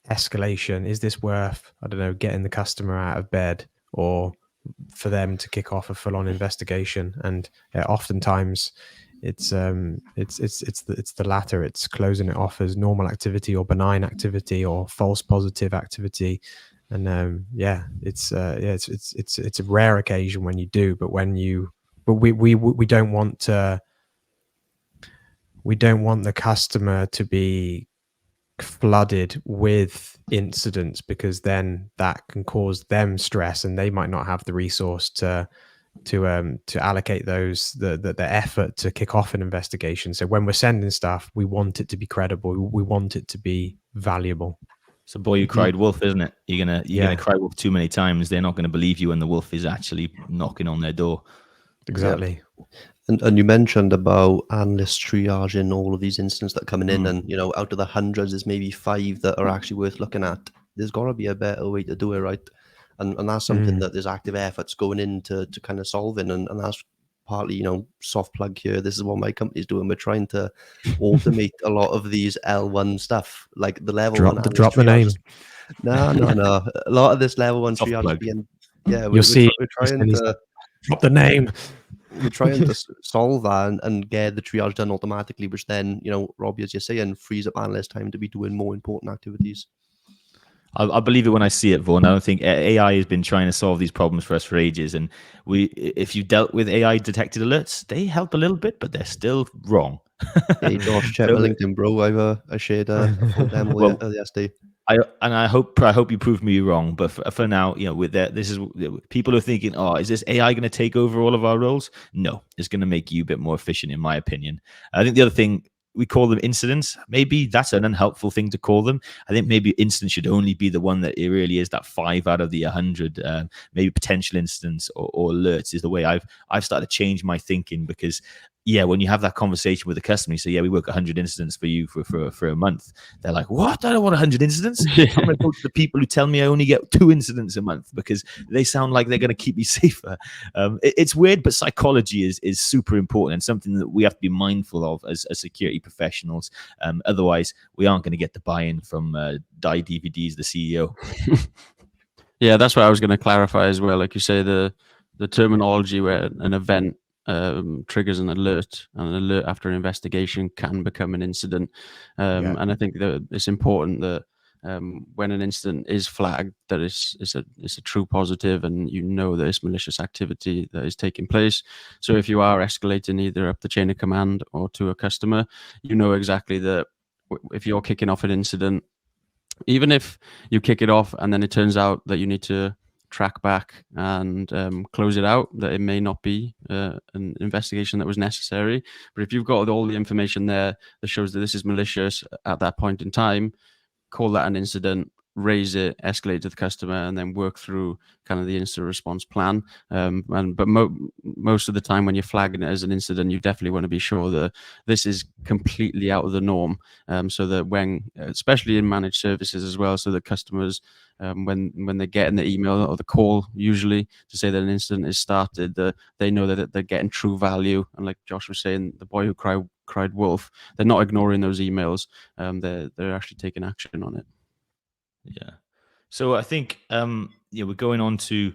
escalation? Is this worth, I don't know, getting the customer out of bed, or for them to kick off a full-on investigation? And oftentimes it's the latter. It's closing it off as normal activity or benign activity or false positive activity. And it's a rare occasion when you do, but we don't want the customer to be flooded with incidents, because then that can cause them stress and they might not have the resource to allocate the effort to kick off an investigation. So when we're sending stuff, we want it to be credible. We want it to be valuable. So boy who cried wolf, isn't it? You're gonna cry wolf too many times. They're not gonna believe you when the wolf is actually knocking on their door. Exactly. Yeah. And you mentioned about analysts triaging all of these incidents that are coming in, and out of the hundreds, there's maybe 5 that are actually worth looking at. There's got to be a better way to do it, right? And that's something that there's active efforts going into to kind of solving, and that's partly, soft plug here. This is what my company's doing. We're trying to automate a lot of these L1 stuff, like the level 1. Drop the name. No. A lot of this level 1 Soft triage plug. being, You'll see. we're trying to drop the name. We're trying to solve that and get the triage done automatically, which then, Robbie, as you're saying, frees up analyst time to be doing more important activities. I believe it when I see it, Vaughan. I don't think AI has been trying to solve these problems for us for ages. And if you dealt with AI detected alerts, they help a little bit, but they're still wrong. Hey, Josh, check my LinkedIn, bro. I shared a full demo yesterday. I hope you prove me wrong, but for now, this is people are thinking, oh, is this AI going to take over all of our roles? No, it's going to make you a bit more efficient, in my opinion. I think the other thing, we call them incidents. Maybe that's an unhelpful thing to call them. I think maybe incident should only be the one that it really is, that 5 out of the 100. Maybe potential incidents or alerts is the way I've started to change my thinking, because when you have that conversation with the customer, you say, we work 100 incidents for you for a month. They're like, what? I don't want 100 incidents. I'm going to go to the people who tell me I only get 2 incidents a month because they sound like they're going to keep me safer. It's weird, but psychology is super important and something that we have to be mindful of as security professionals. Otherwise, we aren't going to get the buy-in from Die DVD's, the CEO. Yeah, that's what I was going to clarify as well. Like you say, the terminology where an event triggers an alert, and an alert after an investigation can become an incident. And I think that it's important that when an incident is flagged, that it's a true positive, and that it's malicious activity that is taking place. So if you are escalating either up the chain of command or to a customer, exactly that if you're kicking off an incident, even if you kick it off and then it turns out that you need to track back and close it out, that it may not be an investigation that was necessary. But if you've got all the information there that shows that this is malicious at that point in time, call that an incident, raise it, escalate to the customer, and then work through kind of the incident response plan. But most of the time when you're flagging it as an incident, you definitely want to be sure that this is completely out of the norm, so that when, especially in managed services as well, so that customers, when they get in the email or the call, usually to say that an incident is started, they know that they're getting true value. And like Josh was saying, the boy who cried wolf, they're not ignoring those emails. They're actually taking action on it. Yeah. So I think we're going on to,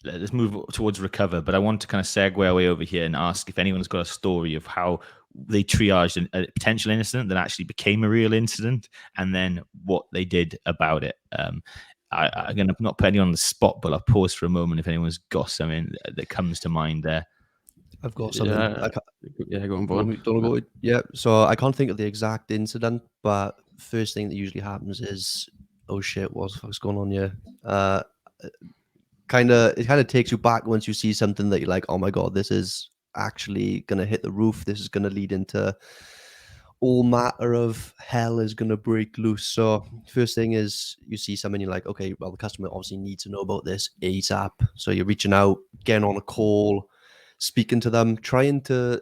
let's move towards recover, but I want to kind of segue our way over here and ask if anyone's got a story of how they triaged a potential incident that actually became a real incident, and then what they did about it. I'm going to not put anyone on the spot, but I'll pause for a moment if anyone's got something that comes to mind there. I've got something. Go on, Vaughan. Yeah, so I can't think of the exact incident, but first thing that usually happens is, oh shit, what the fuck's going on here? It kind of takes you back once you see something that you're like, oh my god, this is actually gonna hit the roof. This is gonna lead into all matter of hell is gonna break loose. So first thing is you see something, you're like, okay, well, the customer obviously needs to know about this ASAP. So you're reaching out, getting on a call, speaking to them, trying to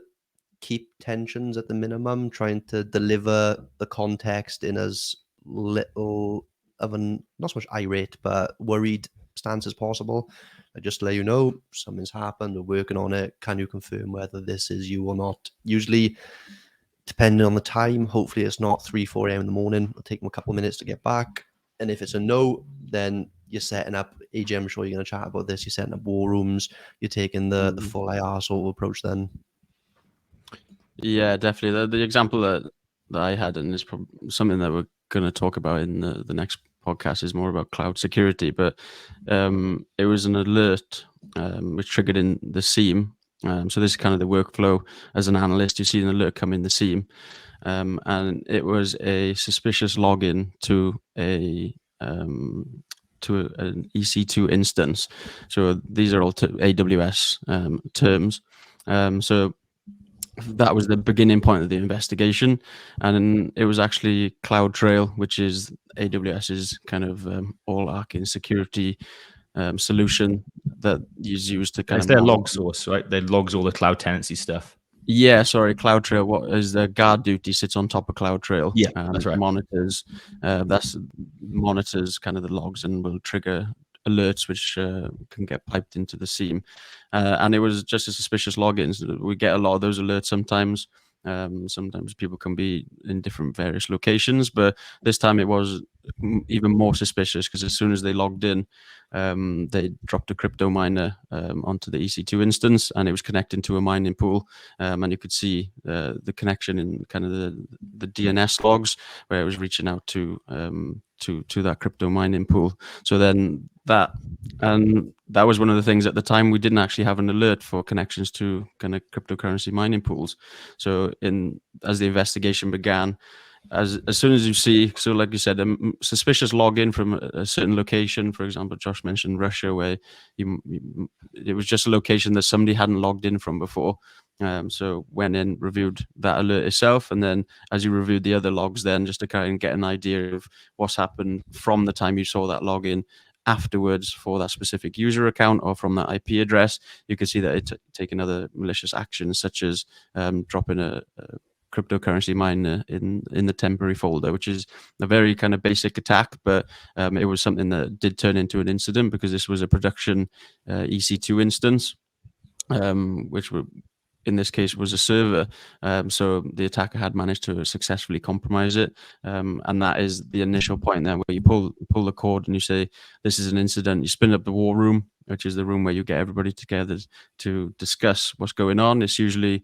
keep tensions at the minimum, trying to deliver the context in as little of an, not so much irate, but worried stance as possible. I just let you know something's happened, we're working on it. Can you confirm whether this is you or not? Usually, depending on the time, hopefully it's not 3-4 a.m. in the morning. It'll take them a couple of minutes to get back. And if it's a no, then you're setting up, AJ, I'm sure you're going to chat about this, you're setting up war rooms, you're taking the full IR sort of approach then. Yeah, definitely. The example that I had, and it's probably something that we're going to talk about in the next podcast, is more about cloud security. But it was an alert which triggered in the SIEM. So this is kind of the workflow as an analyst. You see an alert come in the SIEM, and it was a suspicious login to an EC2 instance. So these are all AWS terms. So that was the beginning point of the investigation, and it was actually CloudTrail, which is AWS's kind of all-arcing security solution that is used to kind It's of their monitor. log source, right? They logs all the cloud tenancy stuff. Yeah, sorry, CloudTrail. What is the guard duty sits on top of CloudTrail? Yeah, that's right. Monitors. Monitors kind of the logs and will trigger alerts which can get piped into the SIEM. And it was just a suspicious logins. We get a lot of those alerts sometimes. Sometimes people can be in different various locations, but this time it was even more suspicious because as soon as they logged in, they dropped a crypto miner onto the EC2 instance, and it was connecting to a mining pool, and you could see the connection in kind of the DNS logs where it was reaching out to that crypto mining pool. So then that was one of the things at the time. We didn't actually have an alert for connections to kind of cryptocurrency mining pools. So as the investigation began, as soon as you see, so like you said, a suspicious login from a certain location, for example, Josh mentioned Russia, where it was just a location that somebody hadn't logged in from before. So went in, reviewed that alert itself, and then as you reviewed the other logs, then just to kind of get an idea of what's happened from the time you saw that login afterwards for that specific user account or from that IP address, you can see that it taken other malicious actions, such as dropping a cryptocurrency miner in the temporary folder, which is a very kind of basic attack, but it was something that did turn into an incident because this was a production EC2 instance, which in this case was a server. So the attacker had managed to successfully compromise it. And that is the initial point there where you pull the cord and you say, this is an incident. You spin up the war room, which is the room where you get everybody together to discuss what's going on. It's usually,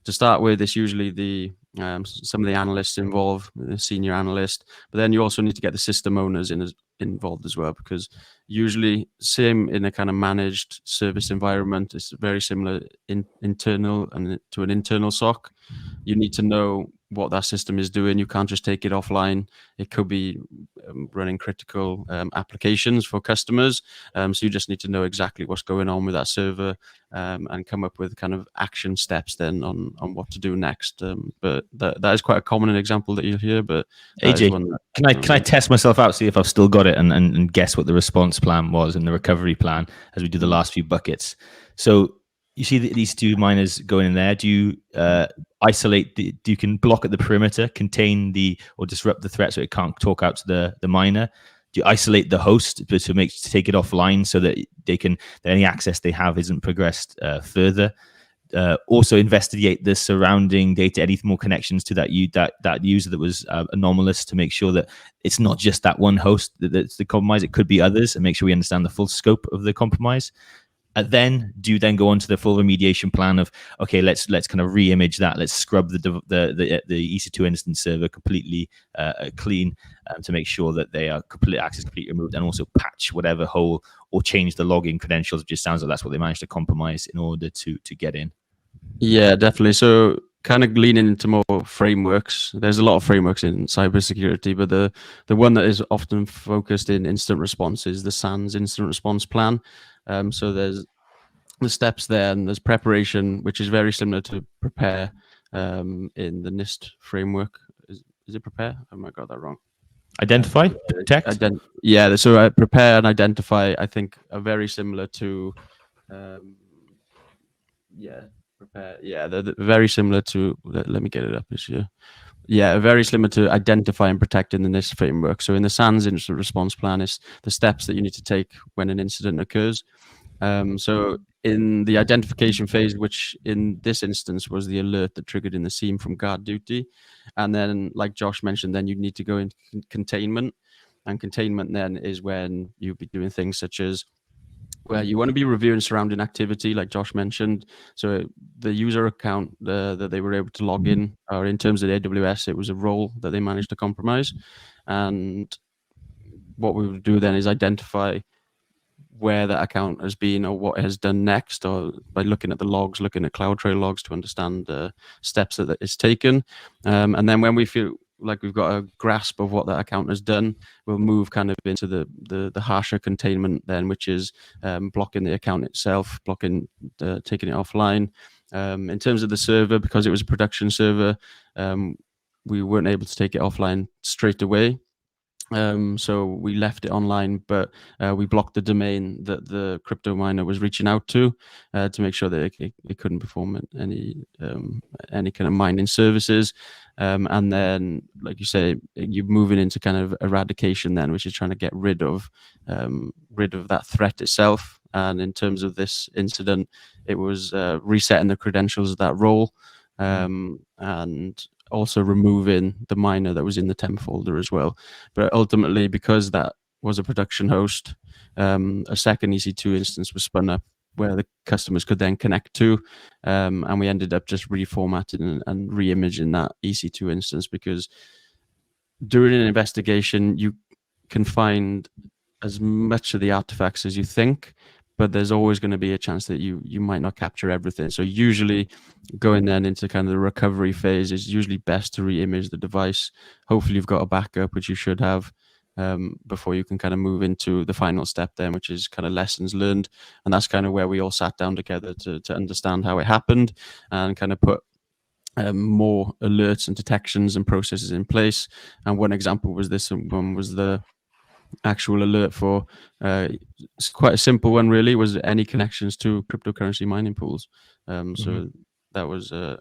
to start with, it's usually some of the analysts involved, the senior analyst, but then you also need to get the system owners involved as well, because usually, same in a kind of managed service environment, it's very similar internal and to an internal SOC. You need to know what that system is doing. You can't just take it offline. It could be running critical applications for customers. So you just need to know exactly what's going on with that server and come up with kind of action steps then on what to do next. But that is quite a common example that you'll hear. But AJ, can I test myself out, see if I've still got it, and guess what the response plan was and the recovery plan as we do the last few buckets? So you see these two miners going in there. Do you isolate? You can block at the perimeter, contain or disrupt the threat so it can't talk out to the miner? Do you isolate the host to take it offline so that any access they have isn't progressed further? Also investigate the surrounding data, any more connections to that user that was anomalous, to make sure that it's not just that one host that's the compromise. It could be others, and make sure we understand the full scope of the compromise. Then do you then go on to the full remediation plan of, okay, let's kind of re-image that, let's scrub the EC2 instance server completely clean to make sure that they are completely removed, and also patch whatever hole or change the login credentials, which just sounds like that's what they managed to compromise in order to get in. Yeah, definitely. So kind of leaning into more frameworks. There's a lot of frameworks in cybersecurity, but the one that is often focused in incident response is the SANS incident response plan. So there's the steps there, and there's preparation, which is very similar to prepare in the NIST framework. Is it prepare? I might got that wrong. Identify, protect. So prepare and identify, I think, are very similar to. Prepare. Yeah, they're very similar to. Let me get it up this year. Yeah, very similar to identify and protect in the NIST framework. So in the SANS incident response plan, is the steps that you need to take when an incident occurs. So in the identification phase, which in this instance was the alert that triggered in the SIEM from guard duty, and then, like Josh mentioned, then you need to go into containment, and containment then is when you'll be doing things such as Well, you want to be reviewing surrounding activity, like Josh mentioned. So the user account that they were able to log in, or in terms of AWS, it was a role that they managed to compromise. And what we would do then is identify where that account has been or what it has done next, or by looking at the logs, looking at CloudTrail logs to understand the steps that it's taken. And then when we feel like we've got a grasp of what that account has done, we'll move kind of into the harsher containment then, which is blocking the account itself, taking it offline. In terms of the server, because it was a production server, we weren't able to take it offline straight away. So we left it online, but we blocked the domain that the crypto miner was reaching out to make sure that it couldn't perform any kind of mining services. And then, like you say, you're moving into kind of eradication then, which is trying to get rid of that threat itself. And in terms of this incident, it was resetting the credentials of that role, and also removing the miner that was in the temp folder as well. But ultimately, because that was a production host, a second EC2 instance was spun up where the customers could then connect to, and we ended up just reformatting and re-imaging that EC2 instance, because during an investigation, you can find as much of the artifacts as you think, but there's always going to be a chance that you might not capture everything. So usually going then into kind of the recovery phase is usually best to re-image the device. Hopefully you've got a backup, which you should have, before you can kind of move into the final step then, which is kind of lessons learned. And that's kind of where we all sat down together to understand how it happened and kind of put more alerts and detections and processes in place. And one example was this one was the actual alert for it's quite a simple one really, was any connections to cryptocurrency mining pools. So that was a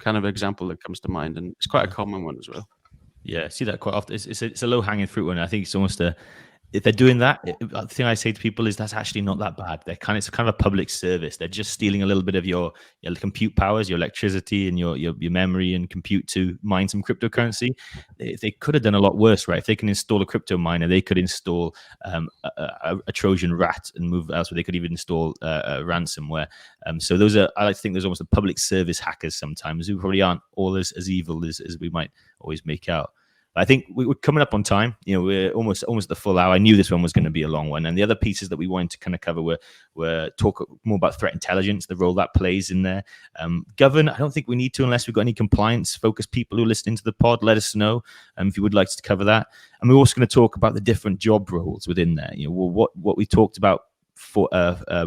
kind of example that comes to mind, and it's quite a common one as well. Yeah, I see that quite often. It's a low hanging fruit one. I think it's almost if they're doing that, the thing I say to people is that's actually not that bad. It's kind of a public service. They're just stealing a little bit of your compute powers, your electricity, and your memory and compute to mine some cryptocurrency. They could have done a lot worse, right? If they can install a crypto miner, they could install a Trojan rat and move elsewhere. They could even install ransomware. So I like to think there's almost a public service hackers sometimes who probably aren't all as evil as we might always make out. I think we're coming up on time. We're almost the full hour. I knew this one was going to be a long one. And the other pieces that we wanted to kind of cover were talk more about threat intelligence, the role that plays in there. Govern, I don't think we need to unless we've got any compliance-focused people who are listening to the pod. Let us know if you would like to cover that. And we're also going to talk about the different job roles within there. What we talked about for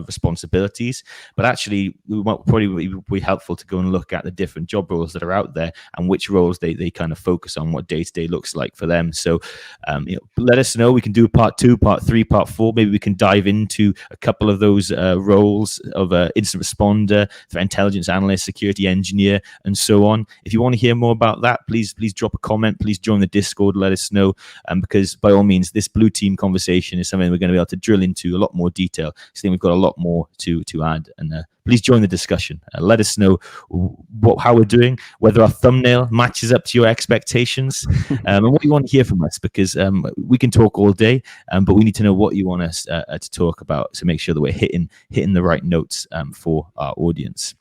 responsibilities, but actually we might probably be helpful to go and look at the different job roles that are out there and which roles they kind of focus on, what day-to-day looks like for them. So let us know. We can do part 2, part 3, part 4. Maybe we can dive into a couple of those roles of incident responder, threat intelligence analyst, security engineer, and so on. If you want to hear more about that, please drop a comment. Please join the Discord. Let us know, because by all means, this blue team conversation is something we're going to be able to drill into a lot more detail. So I think we've got a lot more to add, and please join the discussion. Let us know how we're doing, whether our thumbnail matches up to your expectations, and what you want to hear from us, because we can talk all day, but we need to know what you want us to talk about, so make sure that we're hitting the right notes for our audience.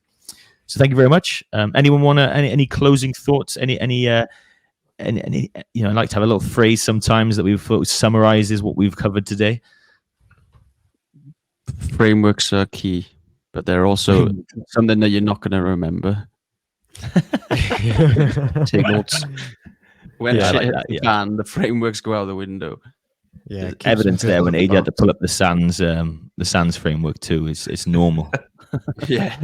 So thank you very much. Anyone want any closing thoughts? Any I'd like to have a little phrase sometimes that we thought summarizes what we've covered today. Frameworks are key, but they're also something that you're not going to remember. Take notes. When shit hits the fan, the frameworks go out the window. Yeah, there's evidence there when AJ had to pull up the SANS framework too. It's normal. Yeah,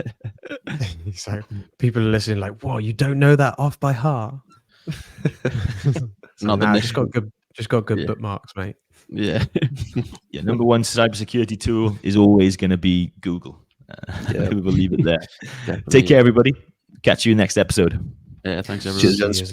exactly. People are listening like, "Whoa, you don't know that off by heart." Not just got good bookmarks, mate. Yeah. Yeah. Number one cybersecurity tool is always going to be Google. We will leave it there. Take care, everybody. Catch you next episode. Yeah. Thanks, everyone. Cheers.